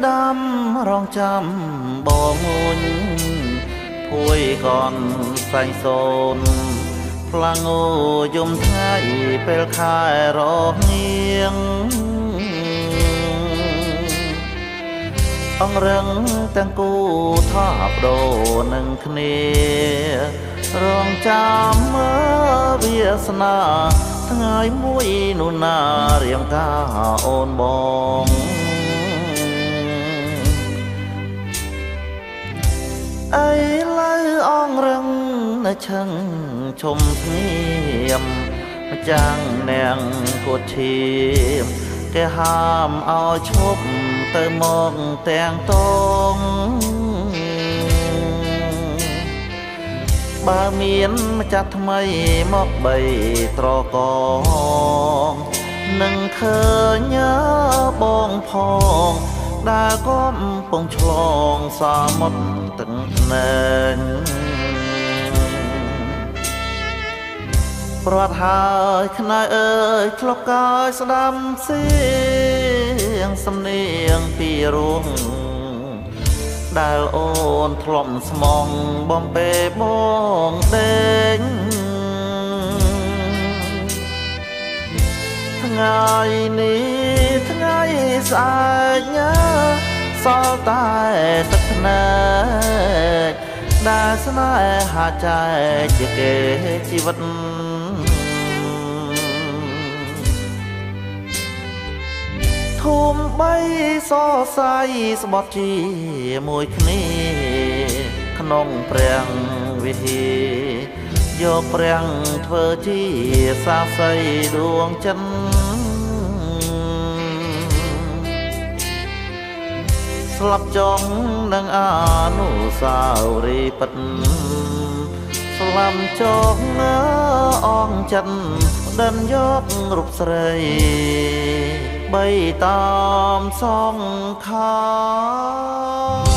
ដាំរងចាំបងងុញភួយកនសែងសូនផ្លាំងអូយំថ្ងៃពេលខែរងៀងអងរឹងទាំងគូថប់ដូរនឹងគ្នារងចាំមើវាសនាថ្ងៃមួយនោះណារៀងកាអូនបងអីលើអងរឹងនៅឈឹងឈុំស្ងៀមម្ចាំងនាងគួតឈាមគេហាមឲ្យឈប់ទៅមកទាំងតងបើមានម្ចាស់ថ្មីមកបីត្រកងនឹងឃើញបងផងដែលកំពុងឆ្លងសមុទ្រទឹកភ្នែកព្រាត់ហើយខ្នើយអើយឆ្លុកកាយស្ដាំសៀងសំនៀងពីរួងដែលអូនធ្លាប់ស្មងបំពេបងដេញថ្ងៃនេះថ្ងៃស្អែកញ៉ាសល់តែទឹកភ្នែកដែលស្នេហាចែកជាគេជីវិតធំបីសរសៃស្បត់ជាមួយគ្នាក្នុងព្រះវិហារយកព្រះធ្វើជាសាស័យដួងចិនស្លាប់ចង់នឹងអនុស្សាវរីយ៍ពិតស្លាប់ចង់អងចិនដិនយករូបស្រីបីតាមសងខា